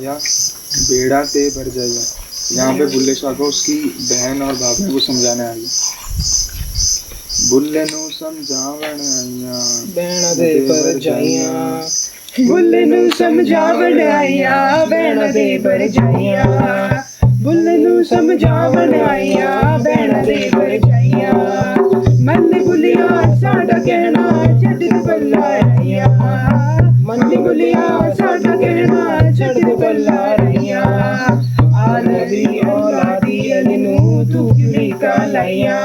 जाइया बेड़ा ते भर जाइया। यहाँ पे बुल्ले शाह को उसकी बहन और भाभी को समझाने आई। बुल्ले नू समझावण आइया बेड़ा दे भर जाइया, बुल्ले नू समझावण आइया बेड़ा दे भर जाइया। बुल्ले नू समझावण आइया बेड़ा दे भर जाइया। मन बुलिया साडा कहना छड़ बल्ला रैया। मन बुलिया साडा कहना छड़ बल्ला रैया। आ नबी औलादी अली नू तू क्यों कालाइया।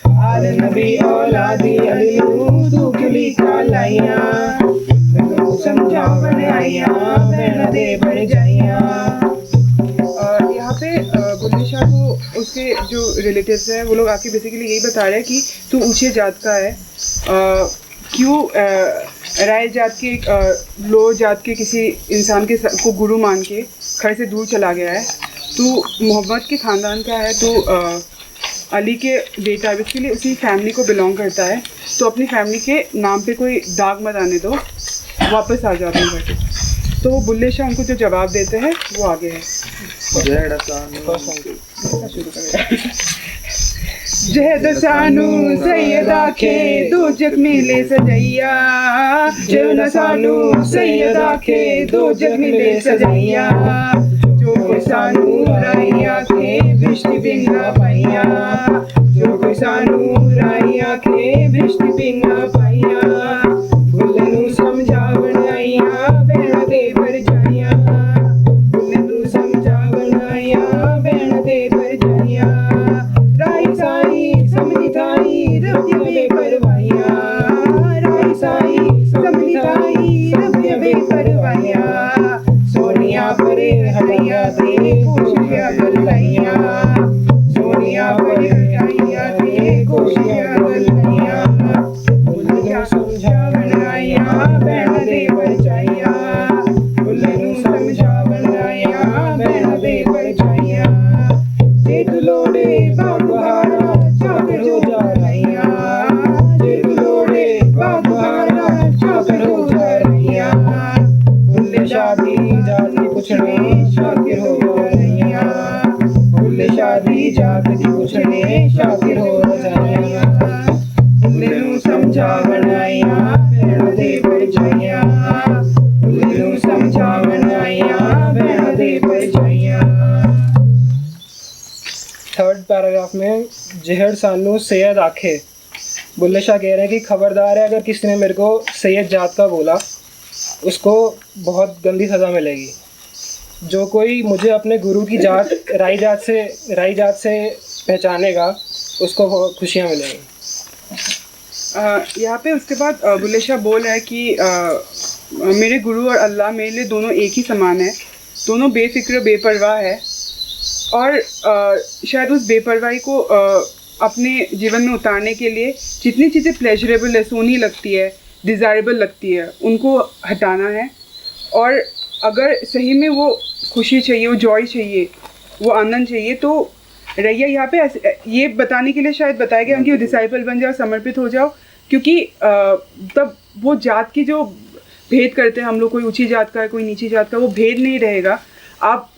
आ नबी औलादी अली नू तू क्यों कालाइया। समझावण आइया बेड़ा दे भर जाइया। यहाँ पे बुल्ले शाह को उसके जो रिलेटिव्स हैं वो लोग आके बेसिकली यही बता रहे हैं कि तू ऊंचे जात का है, क्यों राय जात के लो जात के किसी इंसान के को गुरु मान के घर से दूर चला गया है। तू मोहम्मद के ख़ानदान का है, तू अली के बेटा है, इसके लिए उसी फैमिली को बिलोंग करता है, तो अपनी फैमिली के नाम पे कोई दाग मत आने दो, वापस आ जाओ अपने घर पे। तो वो बुल्ले शाह उनको जो जवाब देते हैं वो आगे है। जहद सानू सैयद आखे दो जग मिले सजैया। जहद सानू सैयद आखे दो जग मिले सजैया। जो कोई सानू राई आखे बिश्ती बिंगा पाइया। जो कोई सानू राई आखे बिश्ती बिंगा पाइया। बुल्ले नू समझावण आइया बेड़ा दे भर जाइया। बुल्ले नू समझावण आइया बेड़ा दे भर जाइया। राई साई समझी थाई रब्य बेपरवाइया। राई साई समझी थाई रब्य बेपरवाइया। सोनिया परे हरिया दे कोशिया गलैया। सोनिया परे हरिया दे कोशिया गलैया। बुल्ले नू समझावण आइया बेड़ा दे भर जाइया। बुल्ले नू समझावण आइया बेड़ा दे भर जाइया। जे तू लोड़े बागहारा चाकर हो जा रैया। जे तू लोड़े बागहारा चाकर हो जा रैया। बुल्ले शादी जाति पुछने शाकिर हो जा रैया। बुल्ले शादी जाति पुछने शाकिर हो जाइया। बुल्ले नू समझावण आइया बेड़ा दे भर जाइया। बुल्ले नू समझावण आइया बेड़ा दे भर जाइया। थर्ड पैराग्राफ में जहर सानू सैयद आखे, बुल्ले शाह कह रहे हैं कि खबरदार है, अगर किसी ने मेरे को सैयद जात का बोला उसको बहुत गंदी सज़ा मिलेगी। जो कोई मुझे अपने गुरु की जात राई जात से पहचानेगा उसको बहुत खुशियाँ मिलेंगी। यहाँ पे उसके बाद बुल्ले शाह बोल रहा है कि मेरे गुरु और अल्लाह मेरे लिए दोनों एक ही समान है, दोनों बेफिक्र बेपरवाह है, और शायद उस बेपरवाही को अपने जीवन में उतारने के लिए जितनी चीज़ें प्लेजरेबल है, सोनी लगती है, डिज़ायरेबल लगती है, उनको हटाना है। और अगर सही में वो खुशी चाहिए, वो जॉय चाहिए, वो आनंद चाहिए, तो रैया यहाँ पे ये बताने के लिए शायद बताया गया कि डिसाइपल बन जाओ, समर्पित हो जाओ, क्योंकि तब वो जात की जो भेद करते हैं हम लोग, कोई ऊंची जात का है कोई नीची जात का, वो भेद नहीं रहेगा। आप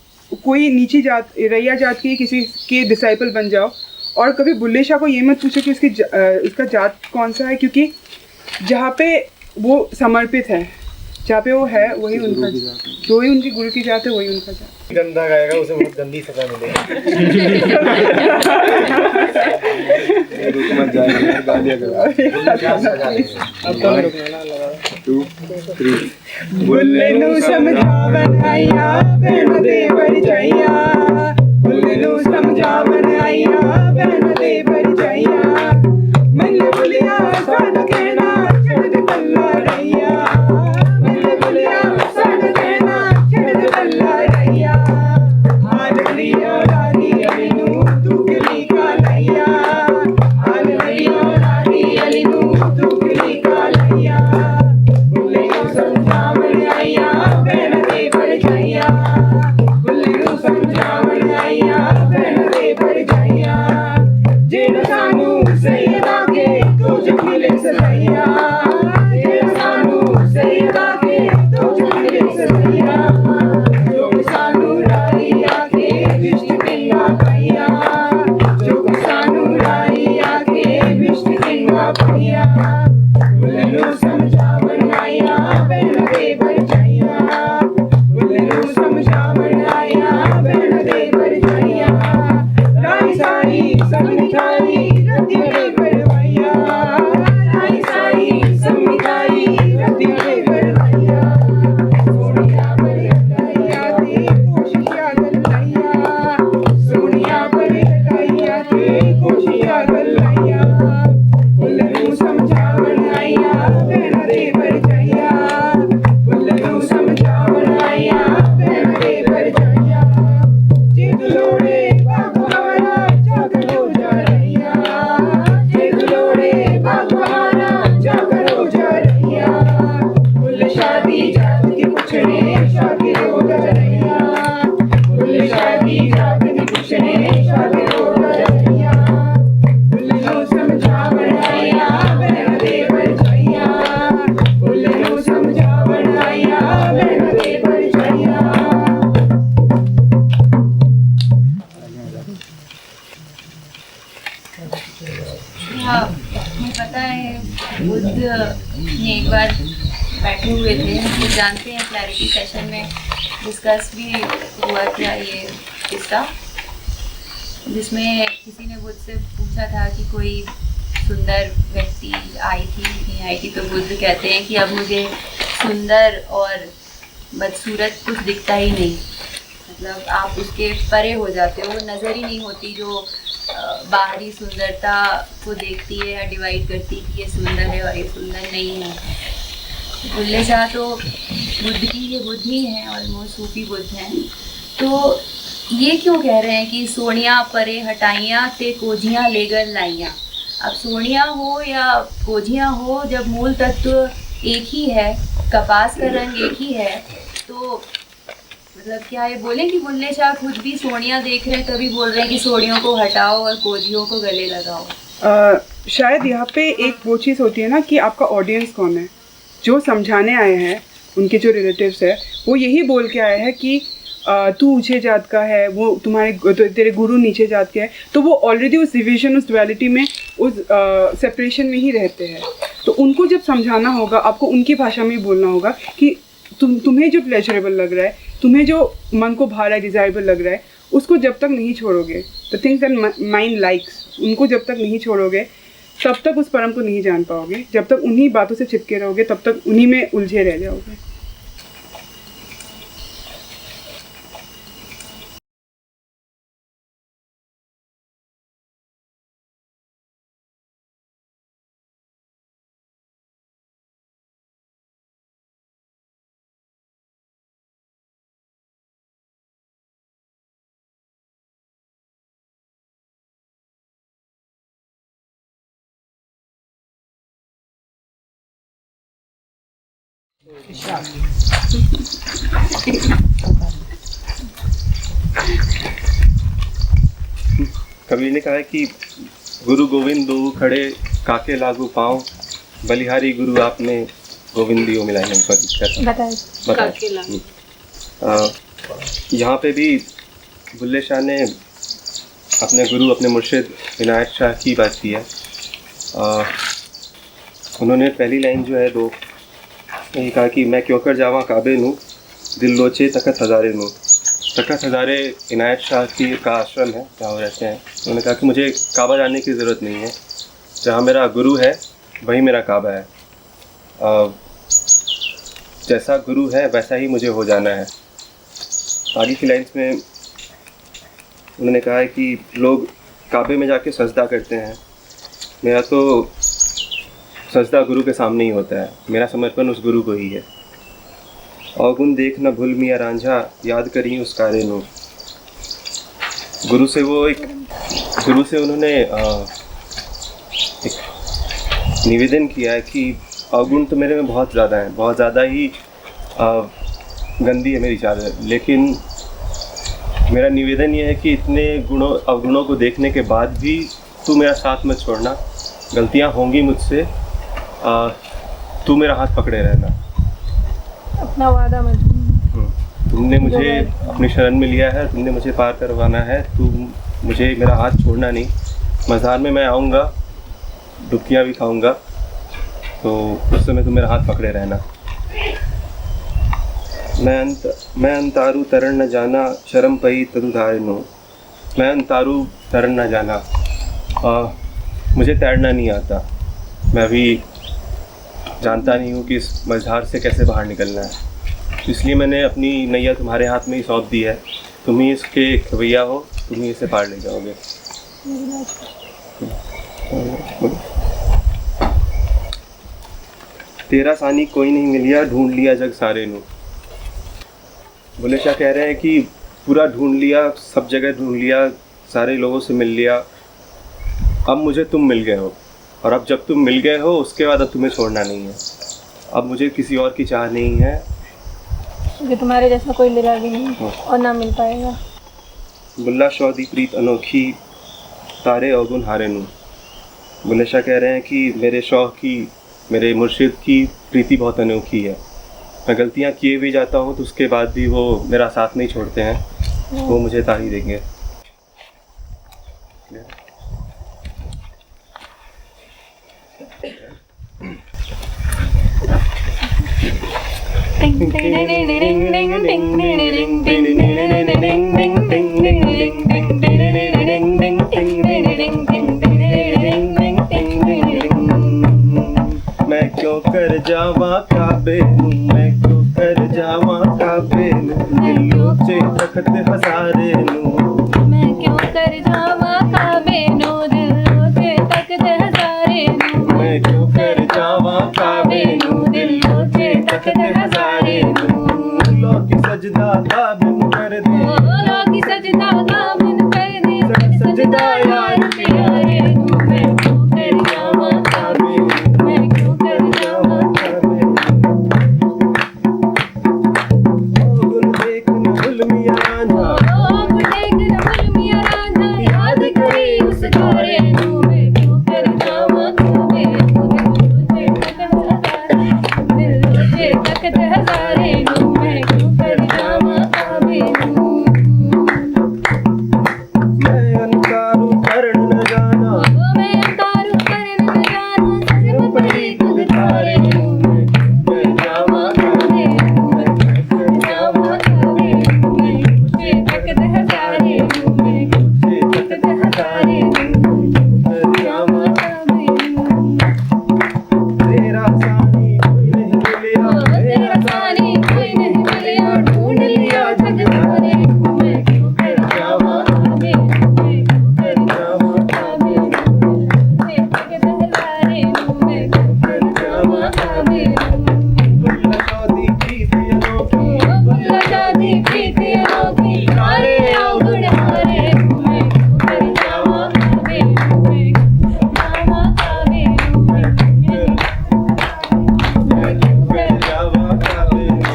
कोई नीची जात रैया जात की किसी के डिसाइपल बन जाओ, और कभी बुल्ले शाह को ये मत पूछो कि इसका जात कौन सा है, क्योंकि जहाँ पे वो समर्पित है, जहाँ पे वो है वही उनका, जो ही उनकी गुरु की जात है वही उनका जात। गंदा गाएगा उसे बहुत गंदी सजा मिलेगी। बुल्ले नू समझावण आइया बेड़ा दे भर जाइया। बुल्ले नू समझावण आइया बेड़ा दे भर जाइया। मन बुलिया साडा कहना छड़ दे कल्ला रैया। मन बुलिया साडा कहना छड़ दे कल्ला रैया। आज लियो रानी अली नू तू गिली का लैया। आज लियो रानी अली नू तू गिली का लैया। बुल्ले नू समझावण आइया बेड़ा दे भर जाइया। बुल्ले नू समझावण आइया बेड़ा दे भर जाइया। जेड़ा सानू सैयद आखे तू जग मिले सजैया। जेड़ा सानू सैयद आखे तू जग मिले सजैया। जो बुद्ध ने एक बार बैठे हुए थे, तो जानते हैं क्लैरिटी सेशन में डिस्कस भी हुआ था ये किस्सा, जिसमें किसी ने बुद्ध से पूछा था कि कोई सुंदर व्यक्ति आई थी नहीं आई थी, तो बुद्ध कहते हैं कि अब मुझे सुंदर और बदसूरत कुछ दिखता ही नहीं, मतलब आप उसके परे हो जाते हो, नज़र ही नहीं होती जो बाहरी सुंदरता को देखती है या डिवाइड करती कि ये सुंदर है और ये सुंदर नहीं है। बुल्ले शाह तो बुद्ध की ये बुद्ध ही हैं, ऑलमोस्ट सूफी बुद्ध हैं। तो ये क्यों कह रहे हैं कि सोनिया परे हटाइयाँ ते कोझियाँ लेकर लाइयाँ। अब सोनिया हो या कोझियाँ हो, जब मूल तत्व एक ही है, कपास का रंग एक ही है, तो मतलब क्या ये बोलें कि बुल्ले शाह खुद भी सोनिया देख रहे हैं तभी बोल रहे हैं कि सोनियों को हटाओ और कोझियों को गले लगाओ। शायद यहाँ पे एक वो चीज़ होती है ना कि आपका ऑडियंस कौन है। जो समझाने आए हैं, उनके जो रिलेटिव्स है, वो यही बोल के आए हैं कि तू ऊंचे जात का है, वो तेरे गुरु नीचे जात के है, तो वो ऑलरेडी उस डिवीजन, उस डुअलिटी में, उस सेपरेशन में ही रहते हैं। तो उनको जब समझाना होगा, आपको उनकी भाषा में ही बोलना होगा कि तुम्हें जो प्लेजरेबल लग रहा है, तुम्हें जो मन को भा रहा है, डिज़ायरेबल लग रहा है, उसको जब तक नहीं छोड़ोगे, the things that mind likes, उनको जब तक नहीं छोड़ोगे, तब तक उस परम को नहीं जान पाओगे। जब तक उन्हीं बातों से चिपके रहोगे, तब तक उन्हीं में उलझे रह जाओगे। कबीर ने कहा है कि गुरु गोविंद दो खड़े काके लागू पाँव, बलिहारी गुरु आपने गोविंदियों मिलाए। यहाँ पे भी बुल्ले शाह ने अपने गुरु, अपने मुर्शिद इनायत शाह की बात की है। उन्होंने पहली लाइन जो है दो ये कहा कि मैं क्यों कर जावा काबे नू, दिल लोचे तखत हज़ारे नू। तखत हज़ारे इनायत शाह की का आश्रम है जहाँ वो रहते हैं। उन्होंने कहा कि मुझे काबा जाने की ज़रूरत नहीं है, जहाँ मेरा गुरु है वही मेरा काबा है। जैसा गुरु है वैसा ही मुझे हो जाना है। आगे की लाइन्स में उन्होंने कहा है कि लोग काबे में जाके सजदा करते हैं, मेरा तो सजदा गुरु के सामने ही होता है, मेरा समर्पण उस गुरु को ही है। अवगुण देख न भूल मियाँ रांझा, याद करी उस कारे नो। गुरु से उन्होंने एक निवेदन किया है कि अवगुण तो मेरे में बहुत ज़्यादा है, बहुत ज़्यादा ही गंदी है मेरी चादर, लेकिन मेरा निवेदन ये है कि इतने अवगुणों को देखने के बाद भी तू मेरा साथ मत छोड़ना। गलतियाँ होंगी मुझसे, तू मेरा हाथ पकड़े रहना, अपना वादा मत। तुमने मुझे अपनी शरण में लिया है, तुमने मुझे पार करवाना है, तू मुझे मेरा हाथ छोड़ना नहीं। मज़ार में मैं आऊँगा, डुबकियाँ भी खाऊँगा, तो उस समय तुम मेरा हाथ पकड़े रहना। मैं अंतारू तरन न जाना, शर्म पई तदु धारे नो। मैं अंतारू तरन न जाना, मुझे तैरना नहीं आता, मैं अभी जानता नहीं हूँ कि इस मझधार से कैसे बाहर निकलना है, इसलिए मैंने अपनी नैया तुम्हारे हाथ में ही सौंप दी है। तुम ही इसके खवैया हो, तुम ही इसे पार ले जाओगे। तेरा सानी कोई नहीं मिलिया, ढूंढ लिया जग सारे नु। बुल्ले शाह कह रहे हैं कि पूरा ढूंढ लिया, सब जगह ढूंढ लिया, सारे लोगों से मिल लिया, अब मुझे तुम मिल गए हो, और अब जब तुम मिल गए हो उसके बाद अब तुम्हें छोड़ना नहीं है। अब मुझे किसी और की चाह नहीं है, क्योंकि तुम्हारे जैसा कोई मिला भी नहीं और ना मिल पाएगा। बुल्ला शाह दी प्रीत अनोखी, तारे अवगुण हारे नू। बुल्ले शाह कह रहे हैं कि मेरे शौह की, मेरे मुर्शिद की प्रीति बहुत अनोखी है। मैं गलतियाँ किए भी जाता हूँ तो उसके बाद भी वो मेरा साथ नहीं छोड़ते हैं, वो मुझे ताही देंगे। मैं क्यों कर जावा काबे नूं, मैं क्यों कर जावा काबे नूं, दिलों च तखत हजारे नूं। मैं क्यों कर जावा काबे नूं, दिलों च तखत हजारे नूं। मैं क्यों कर जावा काबे नूं, दिलों च तखत हजारे नूं। लो की सजदा काबे नूं कर दे, लो की सजदा काबे नूं कर दे, सजदा यार प्यारे नूं। मैं क्यों कर जावा काबे नूं, मैं क्यों कर जावा काबे नूं। ओ गुल देख न भूल मिया रांझा, याद करे उस तारे नूं। मैं क्यों कर जावा काबे नूं, दिलों च तखत हजारे नूं। मैं क्यों कर जावा काबे नूं। मैं अनकारू करण न जाना, मैं तारू करन न जाना, सजम पड़ी खुद तारे नूं। मैं क्यों कर जावा काबे नूं, मैं क्यों कर जावा काबे नूं। मैं क्यों तखत हजारे नूं, मैं क्यों तखत हजारे नूं। कर जावा काबे नूं। तेरा सानी कोई नहीं मिलिया, तेरा सानी कोई नहीं मिलिया, ढूंढ लिया जग सारे नूं। मैं क्यों कर जावा काबे नूं, मैं क्यों कर जावा काबे नूं। तखत हजारे नूं। मैं क्यों कर जावा काबे नूं। बुल्ला चौधी प्रीत अनोखी, बुल्ला शादी प्रीति अनोखी, हारे अवगुण हारे नूं। मैं क्यों कर जावा काबे नूं, मैं क्यों कर जावा काबे नूं। मैं क्यों कर जावा काबे नूं।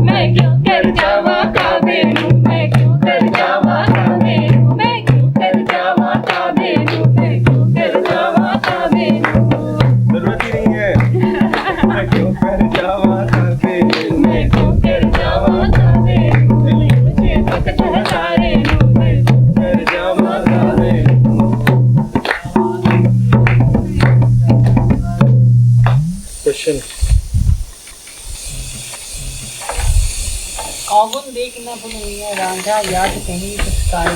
मैं क्यों कर जावा काबे नूं, मैं क्यों कर जावा काबे नूं। मैं क्यों कर जावा काबे नूं, मैं क्यों कर जावा काबे नूं। जरूरत ही नहीं है। मैं क्यों कर जावा काबे नूं, मैं क्यों कर जावा काबे नूं। मुझे तखत हजारे नूं। मैं क्यों कर जावा काबे नूं। क्वेश्चन अवगुण देख न भूल मिया रांझा, याद कहीं पछताए।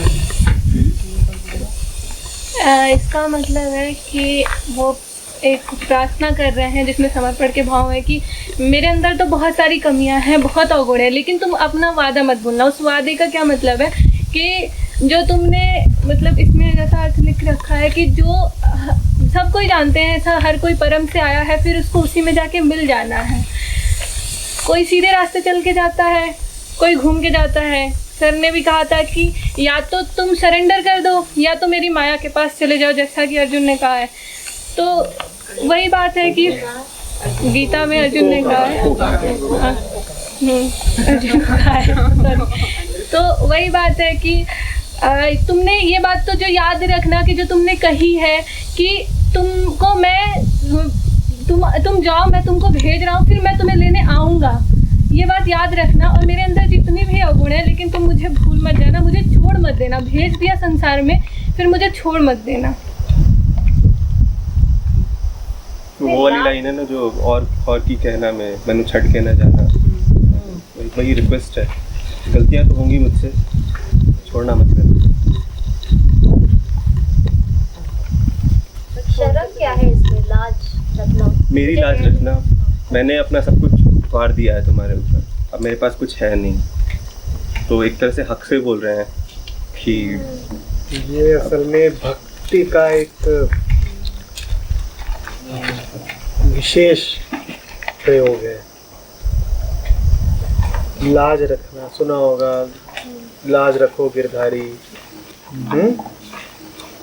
इसका मतलब है कि वो एक प्रार्थना कर रहे हैं जिसमें समर्पण के भाव है कि मेरे अंदर तो बहुत सारी कमियां हैं, बहुत अवगुण है, लेकिन तुम अपना वादा मत भूलना। उस वादे का क्या मतलब है कि जो तुमने मतलब इसमें जैसा अर्थ लिख रखा है कि जो सब कोई जानते हैं, ऐसा हर कोई परम से आया है, फिर उसको उसी में जाके मिल जाना है। कोई सीधे रास्ते चल के जाता है, कोई घूम के जाता है। सर ने भी कहा था कि या तो तुम सरेंडर कर दो या तो मेरी माया के पास चले जाओ, जैसा कि अर्जुन ने कहा है। तो वही बात है कि गीता में अर्जुन ने कहा है, हाँ, अर्जुन को कहा है, sorry। तो वही बात है कि तुमने ये बात तो जो याद रखना कि जो तुमने कही है कि तुमको मैं तुम जाओ, मैं तुमको भेज रहा हूँ, फिर मैं तुम्हें लेने आऊँगा। ये बात याद रखना। और मेरे अंदर जितने भी अवगुण है, लेकिन तुम मुझे भूल मत जाना, मुझे छोड़ मत देना। भेज दिया संसार में, फिर मुझे छोड़ मत देना। वो वाली लाइन है ना जो और की कहना में मैंने छड़ के न जाना, वही रिक्वेस्ट है। गलतियां तो होंगी मुझसे, छोड़ना मत करना। शर्म क्या है इसमें, लाज रखना? मेरी लाज रखना। मैंने अपना सब कुछ वार दिया है तुम्हारे ऊपर, अब मेरे पास कुछ है नहीं, तो एक तरह से हक से बोल रहे हैं कि ये असल में भक्ति का एक विशेष प्रयोग है। लाज रखना सुना होगा, लाज रखो गिरधारी,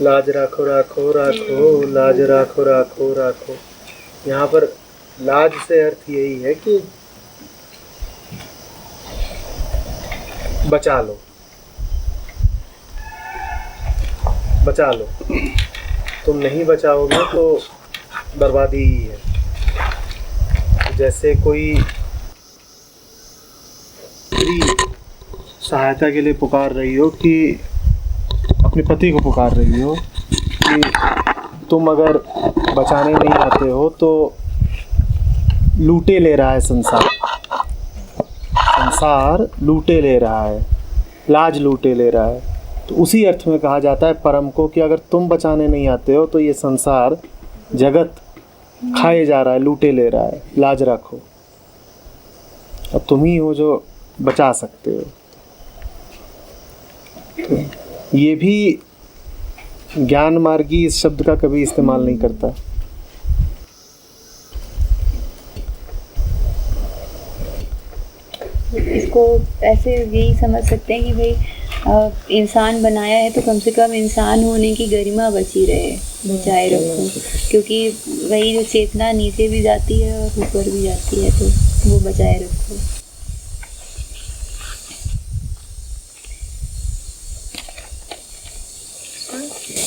लाज राखो राखो राखो, लाज राखो राखो राखो। यहाँ पर लाज से अर्थ यही है कि बचा लो, बचा लो। तुम नहीं बचाओगे तो बर्बादी ही है। जैसे कोई स्त्री सहायता के लिए पुकार रही हो कि अपने पति को पुकार रही हो कि तुम अगर बचाने नहीं आते हो तो लूटे ले रहा है संसार, संसार लूटे ले रहा है, लाज लूटे ले रहा है। तो उसी अर्थ में कहा जाता है परम को कि अगर तुम बचाने नहीं आते हो तो ये संसार जगत खाए जा रहा है, लूटे ले रहा है, लाज रखो। अब तुम ही हो जो बचा सकते हो। तो ये भी ज्ञान मार्गी इस शब्द का कभी इस्तेमाल नहीं करता। इसको ऐसे यही समझ सकते हैं कि भाई इंसान बनाया है तो कम से कम इंसान होने की गरिमा बची रहे, बचाए रखो, क्योंकि वही जो चेतना नीचे भी जाती है और ऊपर भी जाती है तो वो बचाए रखो।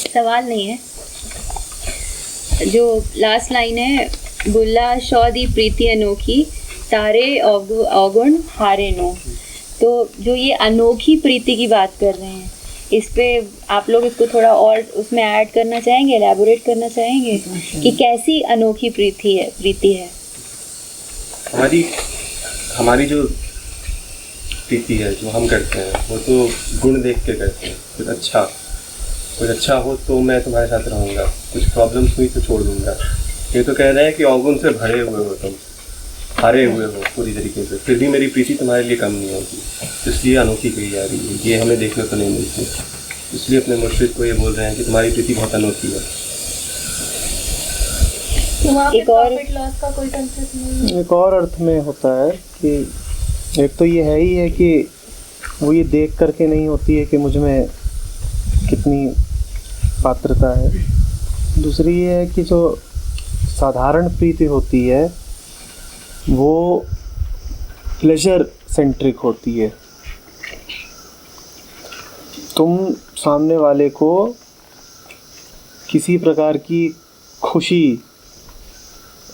सवाल नहीं है, जो लास्ट लाइन है, बुल्ला शौ दी प्रीति अनोखी सारे अवगुण हारे नो। तो जो ये अनोखी प्रीति की बात कर रहे हैं, इस पे आप लोग इसको थोड़ा और उसमें ऐड करना चाहेंगे, एलैबोरेट करना चाहेंगे कि कैसी अनोखी प्रीति है? हमारी जो प्रीति है जो हम करते हैं वो तो गुण देख के करते हैं। कुछ अच्छा हो तो मैं तुम्हारे साथ रहूँगा, कुछ प्रॉब्लम्स हुई तो छोड़ दूँगा। ये तो कह रहे हैं कि अवगुण से भरे हुए हो तुम, हारे हुए हो पूरी तरीके से, फिर भी मेरी प्रीति तुम्हारे लिए कम नहीं होगी, इसलिए अनोखी कही जा रही है। ये हमें देखने को नहीं मिलती, इसलिए अपने मुर्शिद को ये बोल रहे हैं कि तुम्हारी प्रीति बहुत अनोखी है। एक और लॉस का कोई कंसेप्ट नहीं है। एक और अर्थ में होता है कि एक तो ये है ही है कि वो ये देख करके नहीं होती है कि मुझ में कितनी पात्रता है। दूसरी ये है कि जो साधारण प्रीति होती है वो प्लेजर सेंट्रिक होती है। तुम सामने वाले को किसी प्रकार की खुशी,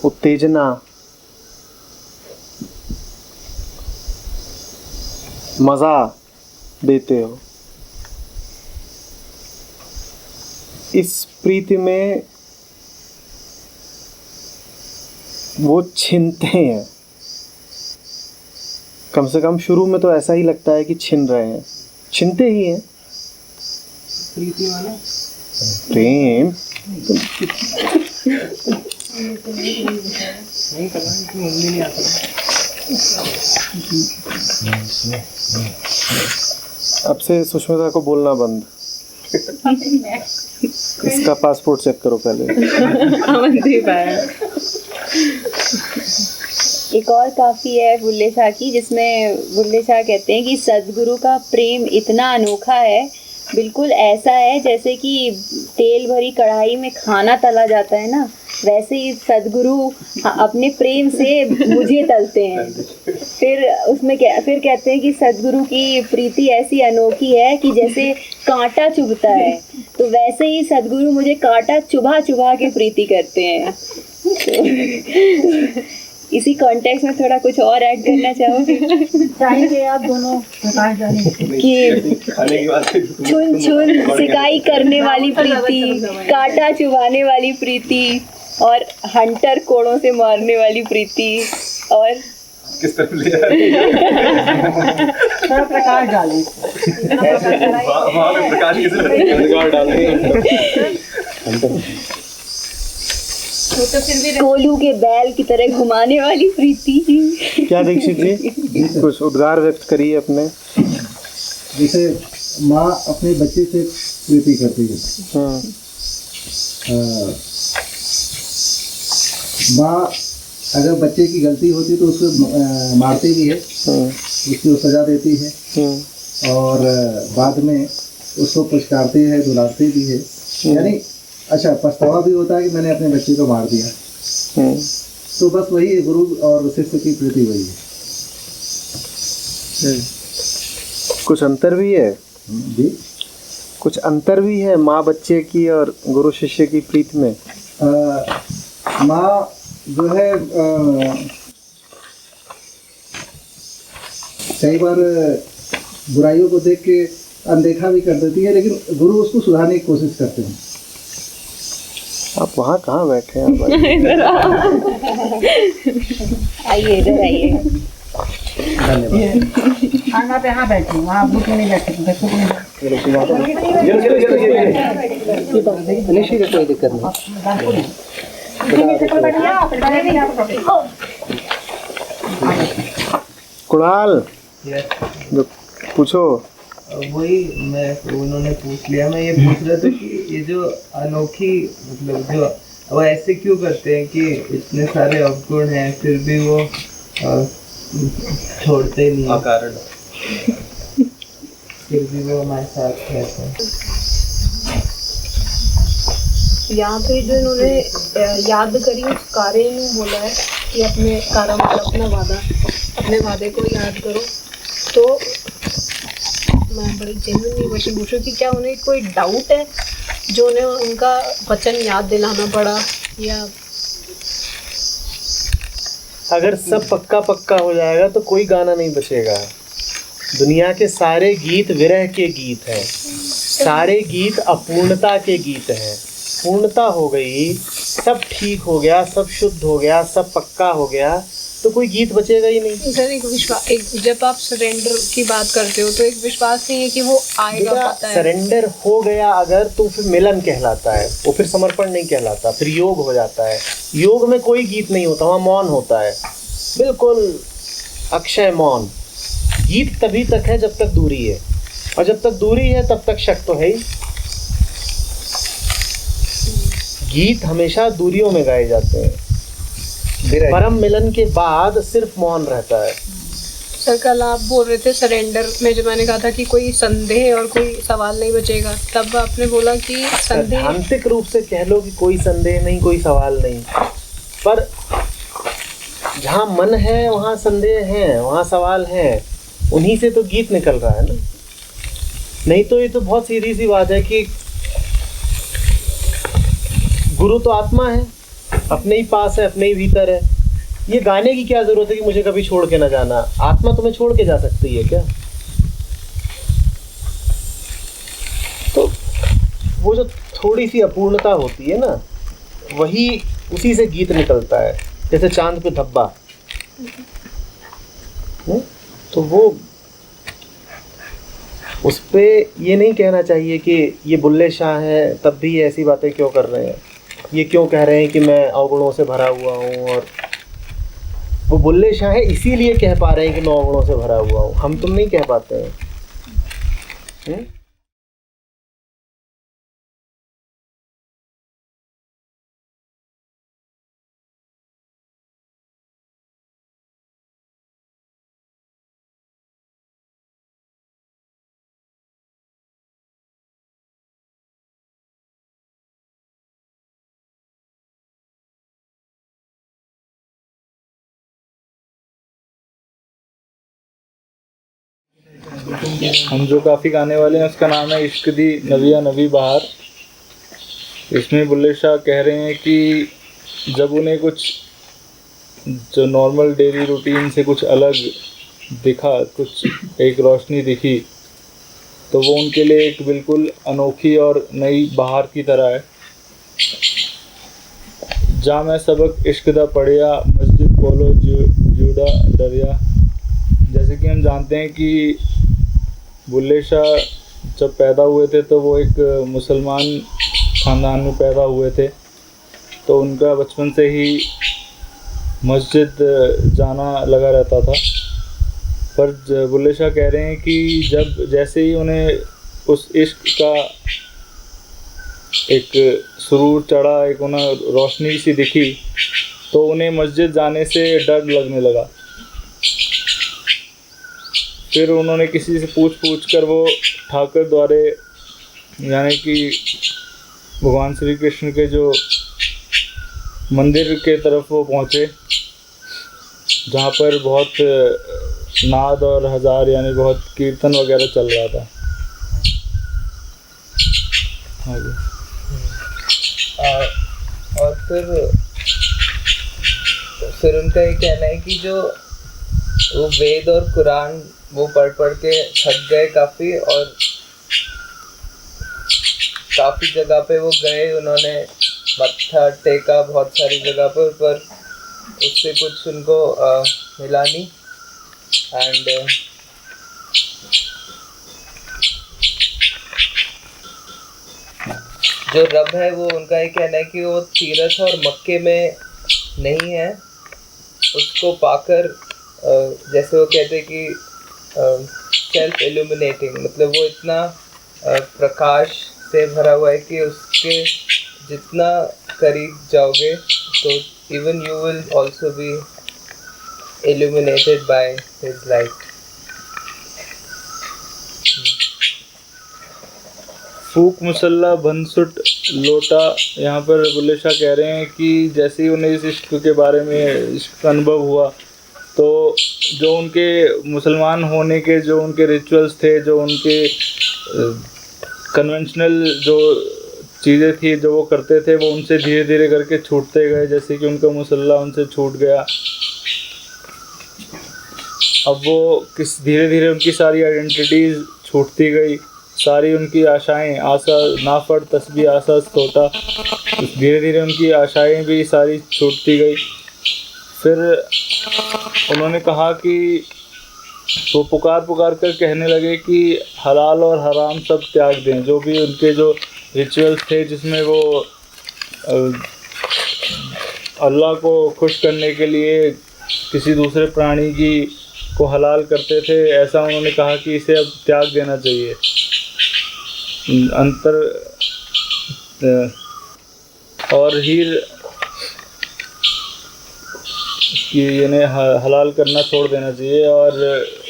उत्तेजना, मज़ा देते हो। इस प्रीति में वो छीनते हैं, कम से कम शुरू में तो ऐसा ही लगता है कि छीन रहे हैं, छीनते ही हैं। प्रीति वाला प्रेम नहीं करना, मुझे नहीं आता। अब से सुष्मिता को बोलना बंद। इसका पासपोर्ट चेक करो पहले। एक और काफ़ी है बुल्ले शाह की, जिसमें बुल्ले शाह कहते हैं कि सदगुरु का प्रेम इतना अनोखा है, बिल्कुल ऐसा है जैसे कि तेल भरी कढ़ाई में खाना तला जाता है ना, वैसे ही सदगुरु अपने प्रेम से मुझे तलते हैं। फिर कहते हैं कि सदगुरु की प्रीति ऐसी अनोखी है कि जैसे कांटा चुभता है, तो वैसे ही सदगुरु मुझे कांटा चुभा चुभा के प्रीति करते हैं। तो इसी कॉन्टेक्स्ट में थोड़ा कुछ और ऐड करना चाहोगे? चाहेंगे आप दोनों कि छुन छुन सिकाई करने वाली प्रीति, कांटा चुभाने वाली प्रीति, और हंटर कोड़ों से मारने वाली प्रीति, और किस तरफ ले जा रही है? थोड़ा प्रकाश डालें। वहाँ पे प्रकाश किस तरफ डालें? तो फिर भी कोलू के बैल की तरह घुमाने वाली प्रीति। क्या दीक्षित जी, कुछ उद्गार व्यक्त करिए अपने। जैसे माँ अपने बच्चे से प्रीति करती है, माँ अगर बच्चे की गलती होती तो उसको मारती भी है, उसको सजा देती है, और बाद में उसको पुचकारती है, दुलारती भी है। यानी अच्छा पछतावा भी होता है कि मैंने अपने बच्चे को मार दिया। तो बस वही है, गुरु और शिष्य की प्रीति वही है। कुछ अंतर भी है जी, कुछ अंतर भी है माँ बच्चे की और गुरु शिष्य की प्रीति में। माँ जो है कई बार बुराइयों को देख के अनदेखा भी कर देती है, लेकिन गुरु उसको सुधारने की कोशिश करते हैं। आप वहाँ कहाँ बैठे हैं आप? आइए इधर आइए। धन्यवाद। आप यहाँ बैठे, वहाँ भूत में नहीं बैठे, बच्चों को नहीं कोई दिक्कत नहीं। कुणाल जो पूछो। वही मैं उन्होंने पूछ लिया, मैं ये पूछ रहा था कि ये जो अनोखी मतलब जो वो ऐसे क्यों करते हैं कि इतने सारे अवगुण हैं फिर भी वो छोड़ते नहीं अकारण फिर भी वो हमारे साथ रहते हैं। यहाँ पे जो इन्होंने याद करी उस कार्य ने बोला है कि अपने कार्य मतलब अपना वादा, अपने वादे को याद करो। तो मैं बड़ी जेन्युइनली क्वेश्चन पूछूं कि क्या उन्हें कोई डाउट है जो उन्हें उनका वचन याद दिलाना पड़ा, या अगर सब पक्का पक्का हो जाएगा तो कोई गाना नहीं बचेगा। दुनिया के सारे गीत विरह के गीत हैं, सारे गीत अपूर्णता के गीत हैं। पूर्णता हो गई, सब ठीक हो गया, सब शुद्ध हो गया, सब पक्का हो गया, तो कोई गीत बचेगा ही नहीं। सर एक विश्वास, एक जब आप सरेंडर की बात करते हो तो एक विश्वास नहीं है कि वो आएगा, पता है। सरेंडर हो गया अगर तो फिर मिलन कहलाता है, वो फिर समर्पण नहीं कहलाता, फिर योग हो जाता है। योग में कोई गीत नहीं होता, वहाँ मौन होता है, बिल्कुल अक्षय मौन। गीत तभी तक है जब तक दूरी है, और जब तक दूरी है तब तक शक तो है ही। गीत हमेशा दूरियों में गाए जाते हैं, परम मिलन के बाद सिर्फ मौन रहता है। सर कल आप बोल रहे थे सरेंडर में, जो मैंने कहा था कि कोई संदेह और कोई सवाल नहीं बचेगा, तब आपने बोला कि संदेह, सैद्धांतिक रूप से कह लो कि कोई संदेह नहीं, कोई सवाल नहीं, पर जहाँ मन है वहाँ संदेह है, वहाँ सवाल है, उन्हीं से तो गीत निकल रहा है ना। नहीं तो ये तो बहुत सीधी सी बात है कि गुरु तो आत्मा है, अपने ही पास है, अपने ही भीतर है। ये गाने की क्या जरूरत है कि मुझे कभी छोड़ के ना जाना? आत्मा तुम्हें छोड़ के जा सकती है क्या? तो वो जो थोड़ी सी अपूर्णता होती है ना, वही उसी से गीत निकलता है, जैसे चांद पे धब्बा। तो वो उस पे ये नहीं कहना चाहिए कि ये बुल्ले शाह है तब भी ये ऐसी बातें क्यों कर रहे हैं, ये क्यों कह रहे हैं कि मैं अवगुणों से भरा हुआ हूँ। और वो बुल्ले शाह है इसीलिए कह पा रहे हैं कि मैं अवगुणों से भरा हुआ हूँ, हम तुम नहीं कह पाते हैं। हम जो काफ़ी गाने वाले हैं उसका नाम है इश्क दी नविया नवी बहार। इसमें बुल्ले शाह कह रहे हैं कि जब उन्हें कुछ जो नॉर्मल डेली रूटीन से कुछ अलग दिखा, कुछ एक रोशनी दिखी, तो वो उनके लिए एक बिल्कुल अनोखी और नई बहार की तरह है। जा मैं सबक इश्क दा पढ़िया, मस्जिद खोलो जुड़ा डरिया। जैसे कि हम जानते हैं कि बुल्ले शाह जब पैदा हुए थे तो वो एक मुसलमान ख़ानदान में पैदा हुए थे, तो उनका बचपन से ही मस्जिद जाना लगा रहता था। पर बुल्ले शाह कह रहे हैं कि जब जैसे ही उन्हें उस इश्क का एक सुरूर चढ़ा, एक उन्हें रोशनी सी दिखी, तो उन्हें मस्जिद जाने से डर लगने लगा। फिर उन्होंने किसी से पूछ कर वो ठाकर द्वारे, यानी कि भगवान श्री कृष्ण के जो मंदिर के तरफ वो पहुँचे, जहाँ पर बहुत नाद और हजार यानी बहुत कीर्तन वगैरह चल रहा था। और फिर उनका ये कहना है कि जो वो वेद और कुरान वो पढ़ के थक गए काफ़ी, और काफ़ी जगह पे वो गए, उन्होंने मत्था टेका बहुत सारी जगह पर उससे कुछ उनको मिला नहीं। एंड जो रब है वो उनका ये कहना है कि वो तीरथ और मक्के में नहीं है, उसको पाकर जैसे वो कहते हैं कि सेल्फ इल्यूमिनेटिंग, मतलब वो इतना प्रकाश से भरा हुआ है कि उसके जितना करीब जाओगे तो even you will also be illuminated by his light. फूक मुसल्ला बनसुट लोटा, यहाँ पर बुल्ले शाह कह रहे हैं कि जैसे ही उन्हें इस इश्क के बारे में इश्क का अनुभव हुआ तो जो उनके मुसलमान होने के जो उनके रिचुअल्स थे, जो उनके कन्वेंशनल जो चीज़ें थी जो वो करते थे, वो उनसे धीरे धीरे करके छूटते गए। जैसे कि उनका मुसल्ला उनसे छूट गया। अब वो धीरे धीरे उनकी सारी आइडेंटिटीज़ छूटती गई, सारी उनकी आशाएं, आशा नाफड़ तस्बीह आशा सोटा, धीरे धीरे उनकी आशाएं भी सारी छूटती गई। फिर उन्होंने कहा कि वो पुकार कर कहने लगे कि हलाल और हराम सब त्याग दें। जो भी उनके जो रिचुअल्स थे जिसमें वो अल्लाह को खुश करने के लिए किसी दूसरे प्राणी की को हलाल करते थे, ऐसा उन्होंने कहा कि इसे अब त्याग देना चाहिए। और हीर कि इन्हें हलाल करना छोड़ देना चाहिए और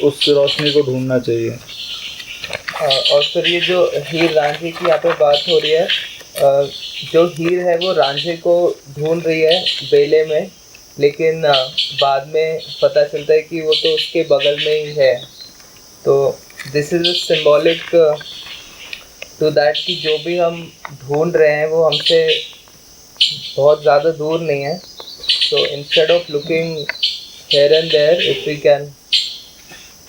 उस रोशनी को ढूंढना चाहिए। और फिर ये जो हीर रांझे की यहाँ पे बात हो रही है, जो हीर है वो रांझे को ढूंढ रही है बेले में, लेकिन बाद में पता चलता है कि वो तो उसके बगल में ही है। तो this is symbolic to that कि जो भी हम ढूंढ रहे हैं वो हमसे बहुत ज़्यादा दूर नहीं है। So instead of looking here and there, if we can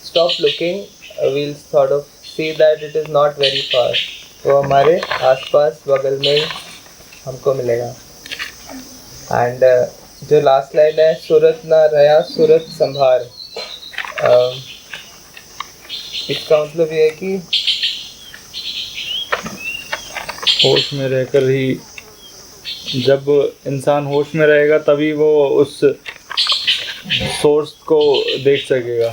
stop looking, we'll sort of see that it is not very far. वो हमारे आसपास बगल में ही हमको मिलेगा। एंड जो लास्ट लाइन है, सूरत ना रहा सूरत संभार, इसका मतलब ये है कि होश में रहकर ही, जब इंसान होश में रहेगा तभी वो उस सोर्स को देख सकेगा,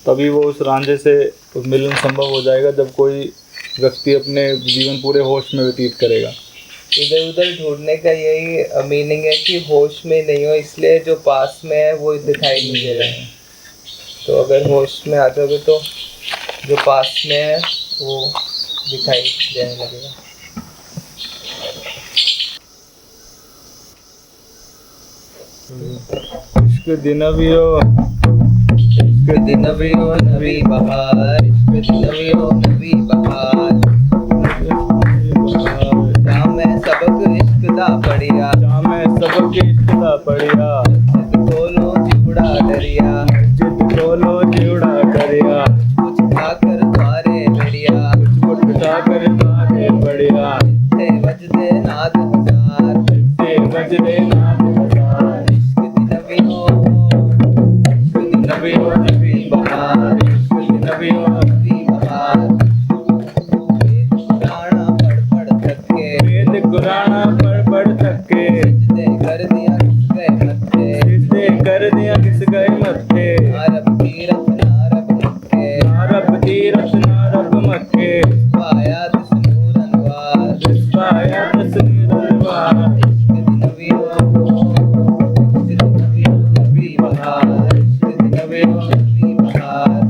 तभी वो उस रांझे से मिलन संभव हो जाएगा, जब कोई व्यक्ति अपने जीवन पूरे होश में व्यतीत करेगा। इधर उधर ढूंढने का यही मीनिंग है कि होश में नहीं हो, इसलिए जो पास में है वो दिखाई नहीं दे रहा है। तो अगर होश में आ जाओगे तो जो पास में है वो दिखाई देने लगेगा। इश्क दिन भी हो, इश्क दिन भी हो नबी बहार, इश्क दिन भी हो नबी बहार, जाम मैं सबक इश्क दा पढ़िया, जाम मैं सबक इश्क दा पढ़िया, जिद खोलो जिवड़ा डरिया, जिद खोलो जिवड़ा डरिया, कुछ खाकर द्वारे बढ़िया, कुछ खाकर द्वारे बढ़िया, ते वजदे नाद हजार, ते वजदे नाद हजार, नबी हो नबी बहार, नबी हो नबी बहार, वेद कुराना पढ़ थके, सिजदे कर दिया किस गए मत्थे, सिजदे कर दिया किस गए मत्थे, नारब तीरथ नारब मक्के, नारब तीरथ नारब मक्के, पाया तस्नूर अनवार, पाया तस्वीर अनवार, नबी हो नबी बहार, नबी हो नबी बहार,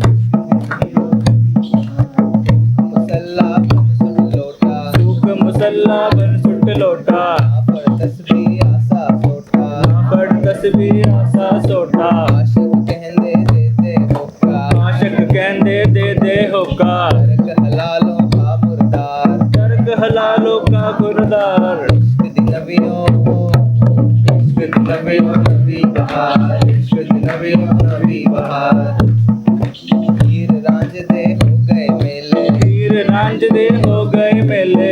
मुसल्ला बनसुट लोटा, सूख मुसल्ला बनसुट लोटा, पर तस्बीह आसा सोटा, पर तस्बीह आसा सोटा, आशिक कहंदे दे दे होका, आशिक कहंदे दे दे होका, तर्क हलालों का मुर्दार, तर्क हलालों का गुरदार, इश्क दी नबी हो नबी बहार, इश्क दी नबी हो नबी बहार, हीर रांझ दे हो गए मेले, हीर रांझ दे हो गए मेले,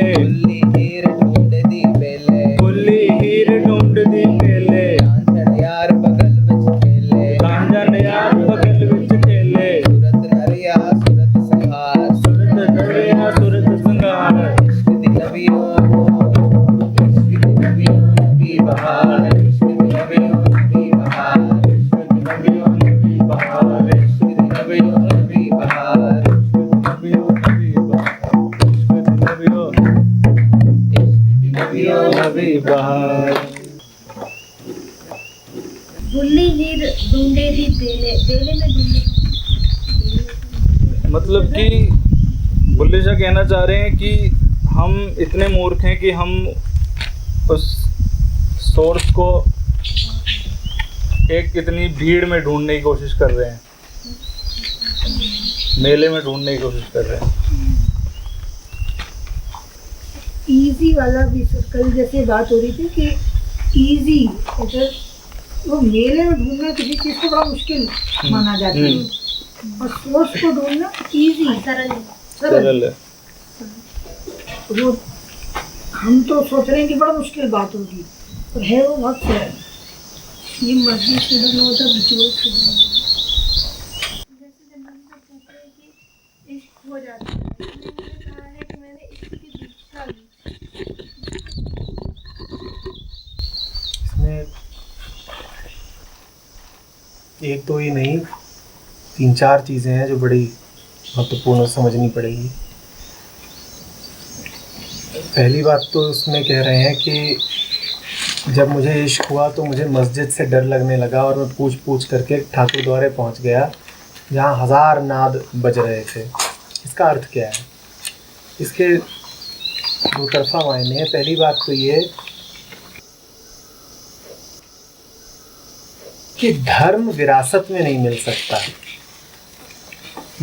बहार। बुल्ली हीर ढूंढे दी बेले, बेले में ढूंढे। मतलब कि बुल्ले शाह कहना चाह रहे हैं कि हम इतने मूर्ख हैं कि हम उस सोर्स को एक इतनी भीड़ में ढूंढने की कोशिश कर रहे हैं, मेले में ढूंढने की कोशिश कर रहे हैं। इजी वाला भी कल जैसे बात हो रही थी कि इजी, अगर वो मेले में ढूंढना किसी चीज़ को बड़ा मुश्किल माना जाता है और सोर्स को ढूंढना इजी, सरल है। वो हम तो सोच रहे हैं कि बड़ा मुश्किल बात होगी, पर है वो बहुत सरल। ये मस्जिद से डरना होता है, रिचुअल से डरना होता है। जैसे जनरली सब कहते हैं कि इश्क हो जाता है, मैंने कहा है कि मैंने इश्क की दीक्षा ली। इसमें एक दो ही नहीं, 3-4 चीज़ें हैं जो बड़ी महत्वपूर्ण समझनी पड़ेगी। पहली बात तो उसमें कह रहे हैं कि जब मुझे इश्क हुआ तो मुझे मस्जिद से डर लगने लगा और मैं पूछ पूछ करके ठाकुर द्वारे पहुंच गया जहां 1000 नाद बज रहे थे। इसका अर्थ क्या है? इसके दो तरफा मायने हैं। पहली बात तो ये कि धर्म विरासत में नहीं मिल सकता,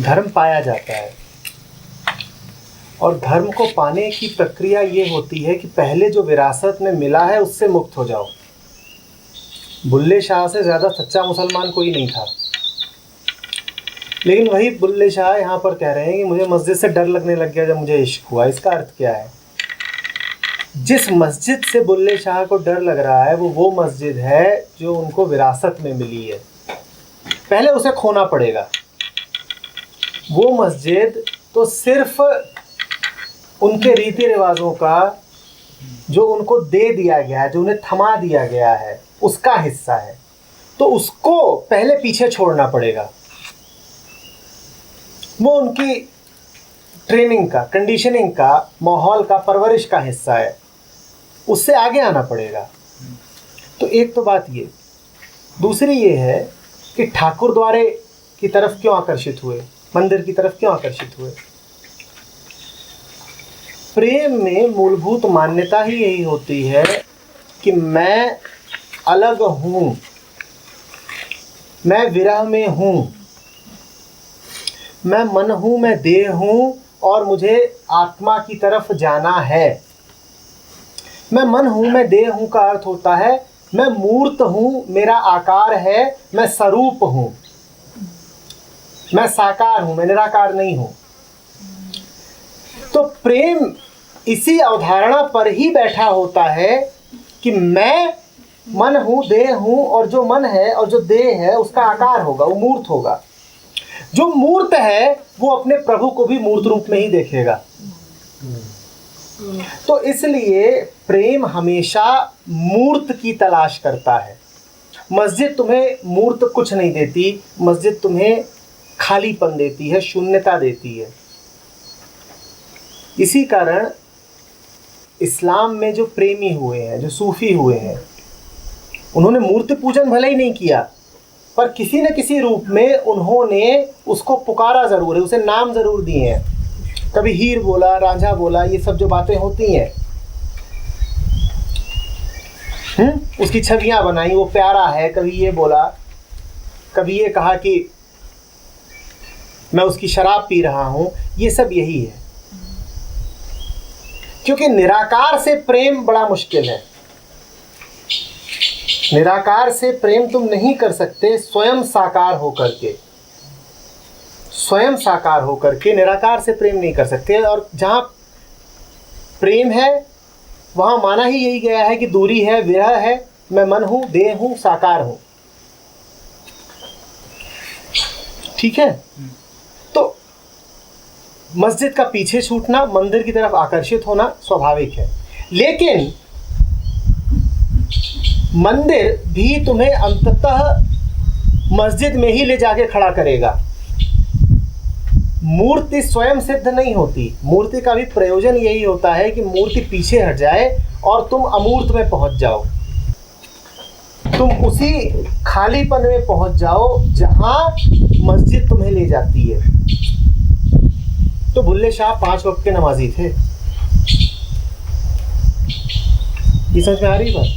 धर्म पाया जाता है। और धर्म को पाने की प्रक्रिया ये होती है कि पहले जो विरासत में मिला है उससे मुक्त हो जाओ। बुल्ले शाह से ज़्यादा सच्चा मुसलमान कोई नहीं था, लेकिन वही बुल्ले शाह यहाँ पर कह रहे हैं कि मुझे मस्जिद से डर लगने लग गया जब मुझे इश्क हुआ। इसका अर्थ क्या है? जिस मस्जिद से बुल्ले शाह को डर लग रहा है वो मस्जिद है जो उनको विरासत में मिली है। पहले उसे खोना पड़ेगा। वो मस्जिद तो सिर्फ उनके रीति रिवाजों का जो उनको दे दिया गया है, जो उन्हें थमा दिया गया है, उसका हिस्सा है। तो उसको पहले पीछे छोड़ना पड़ेगा। वो उनकी ट्रेनिंग का, कंडीशनिंग का, माहौल का, परवरिश का हिस्सा है। उससे आगे आना पड़ेगा। तो एक तो बात ये। दूसरी ये है कि ठाकुर द्वारे की तरफ क्यों आकर्षित हुए, मंदिर की तरफ क्यों आकर्षित हुए? प्रेम में मूलभूत मान्यता ही यही होती है कि मैं अलग हूँ, मैं विरह में हूँ, मैं मन हूँ, मैं देह हूँ और मुझे आत्मा की तरफ जाना है। मैं मन हूँ, मैं देह हूँ का अर्थ होता है मैं मूर्त हूँ, मेरा आकार है, मैं स्वरूप हूँ, मैं साकार हूँ, मैं निराकार नहीं हूँ। तो प्रेम इसी अवधारणा पर ही बैठा होता है कि मैं मन हूँ, देह हूँ और जो मन है और जो देह है उसका आकार होगा, वो मूर्त होगा। जो मूर्त है वो अपने प्रभु को भी मूर्त रूप में ही देखेगा। तो इसलिए प्रेम हमेशा मूर्त की तलाश करता है। मस्जिद तुम्हें मूर्त कुछ नहीं देती, मस्जिद तुम्हें खालीपन देती है, शून्यता देती है। इसी कारण इस्लाम में जो प्रेमी हुए हैं, जो सूफी हुए हैं, उन्होंने मूर्ति पूजन भले ही नहीं किया, पर किसी न किसी रूप में उन्होंने उसको पुकारा ज़रूर है, उसे नाम ज़रूर दिए हैं। कभी हीर बोला, रांझा बोला, ये सब जो बातें होती हैं, उसकी छवियां बनाई, वो प्यारा है। कभी ये बोला, कभी ये कहा कि मैं उसकी शराब पी रहा हूँ। ये सब यही है, क्योंकि निराकार से प्रेम बड़ा मुश्किल है। निराकार से प्रेम तुम नहीं कर सकते स्वयं साकार होकर के। स्वयं साकार होकर के निराकार से प्रेम नहीं कर सकते। और जहाँ प्रेम है वहाँ माना ही यही गया है कि दूरी है, विरह है, मैं मन हूँ, देह हूँ, साकार हूँ। ठीक है? तो मस्जिद का पीछे छूटना, मंदिर की तरफ आकर्षित होना स्वाभाविक है, लेकिन मंदिर भी तुम्हें अंततः मस्जिद में ही ले जाके खड़ा करेगा। मूर्ति स्वयं सिद्ध नहीं होती। मूर्ति का भी प्रयोजन यही होता है कि मूर्ति पीछे हट जाए और तुम अमूर्त में पहुंच जाओ, तुम उसी खालीपन में पहुंच जाओ जहां मस्जिद तुम्हें ले जाती है। तो बुल्ले शाह 5 वक्त के नमाजी थे। ये समझ में आ रही बात?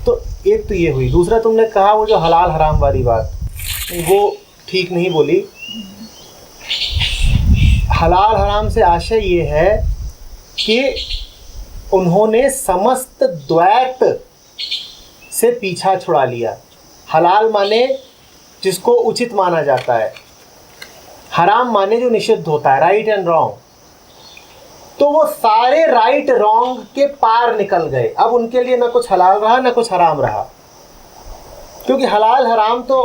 तो एक तो ये हुई। दूसरा तुमने कहा वो जो हलाल हराम वाली बात, वो ठीक नहीं बोली। हलाल हराम से आशय ये है कि उन्होंने समस्त द्वैत से पीछा छुड़ा लिया। हलाल माने जिसको उचित माना जाता है, हराम माने जो निषिद्ध होता है, राइट एंड रॉन्ग। तो वो सारे राइट रॉन्ग के पार निकल गए। अब उनके लिए ना कुछ हलाल रहा ना कुछ हराम रहा, क्योंकि हलाल हराम तो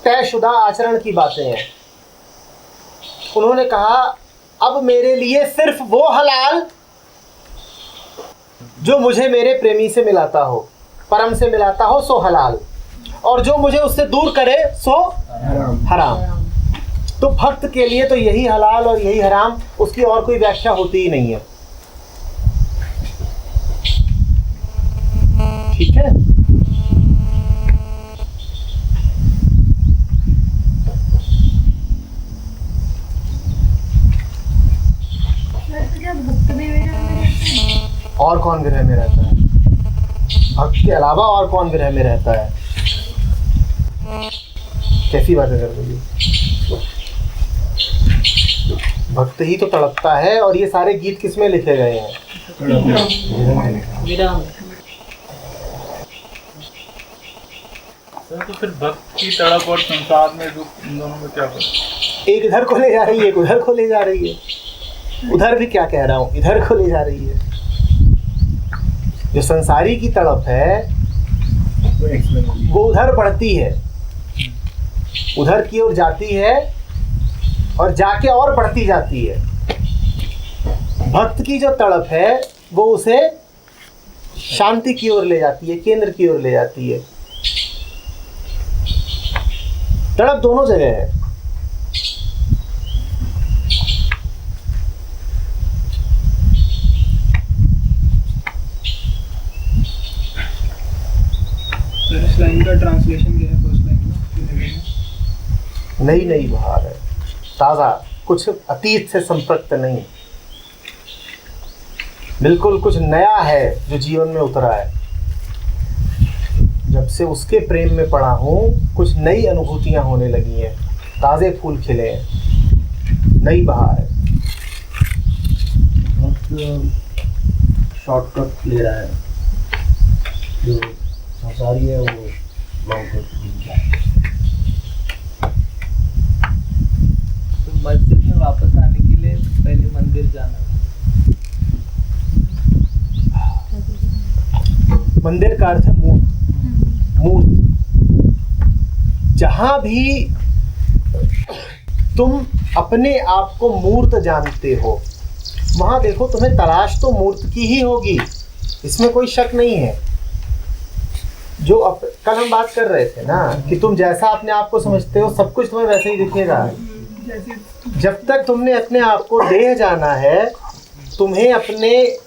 तयशुदा आचरण की बातें हैं। उन्होंने कहा अब मेरे लिए सिर्फ वो हलाल जो मुझे मेरे प्रेमी से मिलाता हो, परम से मिलाता हो, सो हलाल, और जो मुझे उससे दूर करे सो हराम। तो भक्त के लिए तो यही हलाल और यही हराम, उसकी और कोई व्याख्या होती ही नहीं है। ठीक है? और कौन ग्रह में रहता है? भक्त के अलावा और कौन ग्रह में रहता है? कैसी बातें कर रही हो? भक्त ही तो तड़पता है। और ये सारे गीत किसमें लिखे गए हैं? तो फिर भक्त की तड़प और संसार में दुख, इन दोनों में क्या फर्क? एक इधर को ले जा रही है, एक उधर को ले जा रही है। उधर भी क्या कह रहा हूँ, इधर को ले जा रही है। जो संसारी की तड़प है वो उधर बढ़ती है, उधर की ओर जाती है और जाके और बढ़ती जाती है। भक्त की जो तड़प है वो उसे शांति की ओर ले जाती है, केंद्र की ओर ले जाती है। तड़प दोनों जगह है। इस लाइन का ट्रांसलेशन क्या है? फर्स्ट लाइन का नई नई बहार है, ताज़ा, कुछ अतीत से संपर्क नहीं, बिल्कुल कुछ नया है जो जीवन में उतरा है। जब से उसके प्रेम में पड़ा हूँ कुछ नई अनुभूतियाँ होने लगी हैं, ताज़े फूल खिले हैं, नई बहार है। शॉर्टकट ले रहा है, जो संसारी है वो लॉन्ग कट मिलता है। तो मस्जिद में वापस आने के लिए पहले मंदिर जाना। मंदिर का अर्थ है मूर्त। मूर्त, जहां भी तुम अपने आप को मूर्त जानते हो वहां देखो तुम्हें तलाश तो मूर्त की ही होगी, इसमें कोई शक नहीं है। जो कल हम बात कर रहे थे ना कि तुम जैसा अपने आप को समझते हो सब कुछ तुम्हें वैसे ही दिखेगा। जब तक तुमने अपने आप को देह जाना है, तुम्हें अपने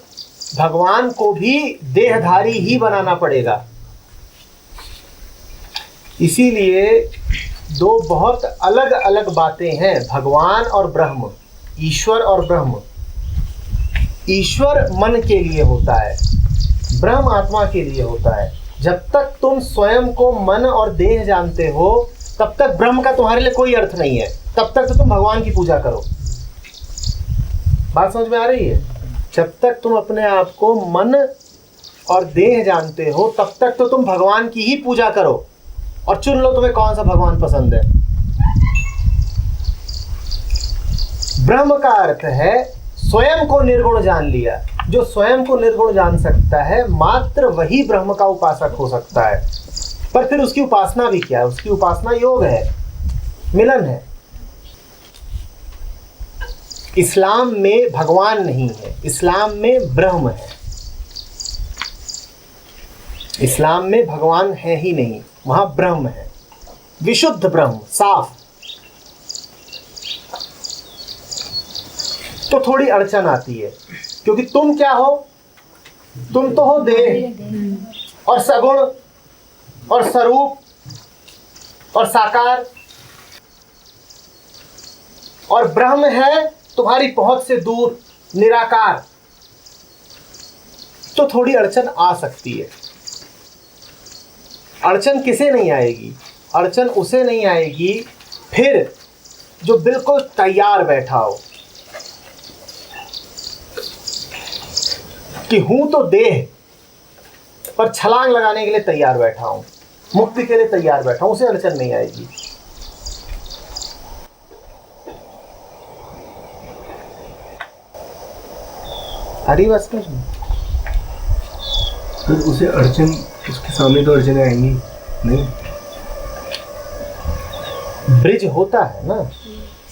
भगवान को भी देहधारी ही बनाना पड़ेगा। इसीलिए दो बहुत अलग अलग बातें हैं, भगवान और ब्रह्म, ईश्वर और ब्रह्म। ईश्वर मन के लिए होता है, ब्रह्म आत्मा के लिए होता है। जब तक तुम स्वयं को मन और देह जानते हो तब तक ब्रह्म का तुम्हारे लिए कोई अर्थ नहीं है, तब तक तो तुम भगवान की पूजा करो। बात समझ में आ रही है? जब तक तुम अपने आप को मन और देह जानते हो तब तक तो तुम भगवान की ही पूजा करो और चुन लो तुम्हें कौन सा भगवान पसंद है। ब्रह्म का अर्थ है स्वयं को निर्गुण जान लिया। जो स्वयं को निर्गुण जान सकता है मात्र वही ब्रह्म का उपासक हो सकता है। पर फिर उसकी उपासना भी क्या है? उसकी उपासना योग है, मिलन है। इस्लाम में भगवान नहीं है, इस्लाम में ब्रह्म है। इस्लाम में भगवान है ही नहीं, वहां ब्रह्म है, विशुद्ध ब्रह्म, साफ। तो थोड़ी अड़चन आती है, क्योंकि तुम क्या हो? तुम तो हो देह और सगुण और स्वरूप और साकार, और ब्रह्म है तुम्हारी पहुंच से दूर, निराकार। तो थोड़ी अड़चन आ सकती है। अड़चन किसे नहीं आएगी? अड़चन उसे नहीं आएगी फिर जो बिल्कुल तैयार बैठा हो कि हूं तो देह पर छलांग लगाने के लिए तैयार बैठा हूं, मुक्ति के लिए तैयार बैठा हूं, उसे अड़चन नहीं आएगी। हरी बस फिर उसे अड़चन, उसके सामने तो अड़चने आएंगी नहीं। ब्रिज होता है ना,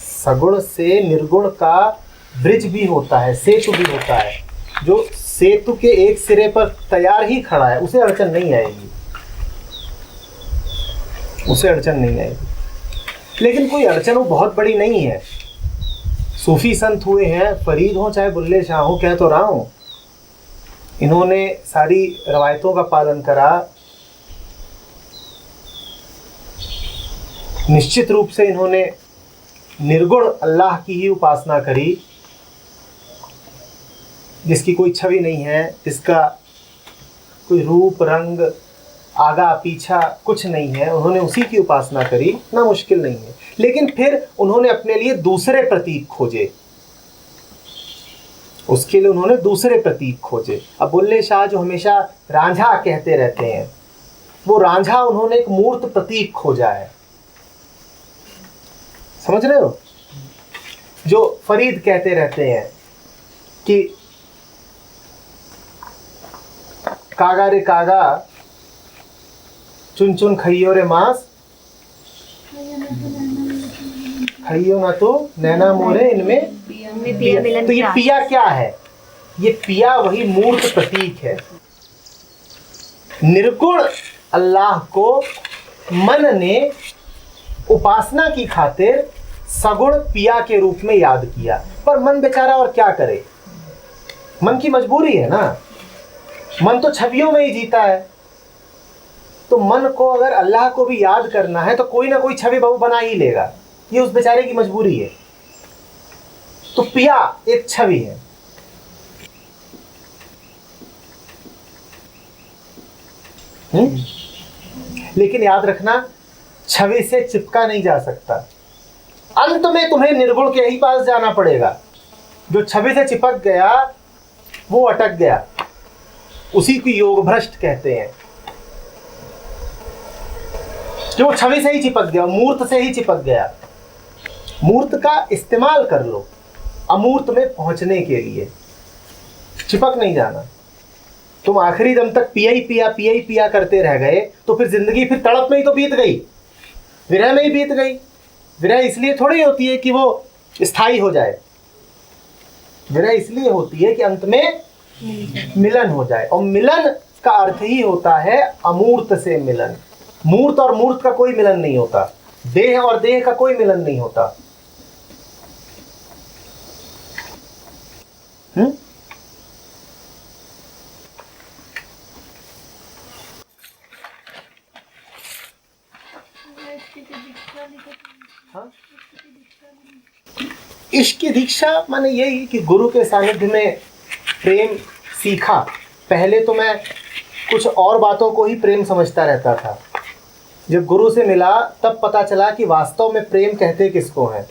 सगुण से निर्गुण का ब्रिज भी होता है, सेतु भी होता है। जो सेतु के एक सिरे पर तैयार ही खड़ा है, उसे अड़चन नहीं आएगी, उसे अड़चन नहीं आएगी। लेकिन कोई अड़चन वो बहुत बड़ी नहीं है। सूफी संत हुए हैं, फरीद हो चाहे बुल्ले शाह हो, कह तो रहा हूं, इन्होंने सारी रवायतों का पालन करा, निश्चित रूप से इन्होंने निर्गुण अल्लाह की ही उपासना करी, जिसकी कोई छवि नहीं है, जिसका कोई रूप रंग आगा पीछा कुछ नहीं है, उन्होंने उसी की उपासना करी। इतना मुश्किल नहीं है। लेकिन फिर उन्होंने अपने लिए दूसरे प्रतीक खोजे, उसके लिए उन्होंने दूसरे प्रतीक खोजे। अब बुल्ले शाह जो हमेशा रांझा कहते रहते हैं, वो रांझा उन्होंने एक मूर्त प्रतीक खोजा है। समझ रहे हो? जो फरीद कहते रहते हैं कि कागा रे कागा चुन चुन खइयो रे मांस, खइयो ना तो नैना मोरे इनमें पिया। तो ये पिया क्या है? ये पिया वही मूर्त प्रतीक है। निर्गुण अल्लाह को मन ने उपासना की खातिर सगुण पिया के रूप में याद किया, पर मन बेचारा और क्या करे? मन की मजबूरी है ना, मन तो छवियों में ही जीता है। तो मन को अगर अल्लाह को भी याद करना है तो कोई ना कोई छवि बहू बना ही लेगा, ये उस बेचारे की मजबूरी है। तो पिया एक छवि है। लेकिन याद रखना, छवि से चिपका नहीं जा सकता। अंत में तुम्हें निर्गुण के ही पास जाना पड़ेगा। जो छवि से चिपक गया वो अटक गया, उसी को योग भ्रष्ट कहते हैं। जो छवि से ही चिपक गया, मूर्त से ही चिपक गया। मूर्त का इस्तेमाल कर लो अमूर्त में पहुंचने के लिए, चिपक नहीं जाना। तुम आखिरी दम तक पिया ही पिया करते रह गए तो फिर जिंदगी फिर तड़प में ही तो बीत गई, विरह में ही बीत गई। विरह इसलिए थोड़ी होती है कि वो स्थायी हो जाए, विरह इसलिए होती है कि अंत में मिलन हो जाए। और मिलन का अर्थ ही होता है अमूर्त से मिलन। मूर्त और मूर्त का कोई मिलन नहीं होता, देह और देह का कोई मिलन नहीं होता। इश्क की दीक्षा माने यही कि गुरु के सानिध्य में प्रेम सीखा। पहले तो मैं कुछ और बातों को ही प्रेम समझता रहता था। जब गुरु से मिला तब पता चला कि वास्तव में प्रेम कहते किसको है।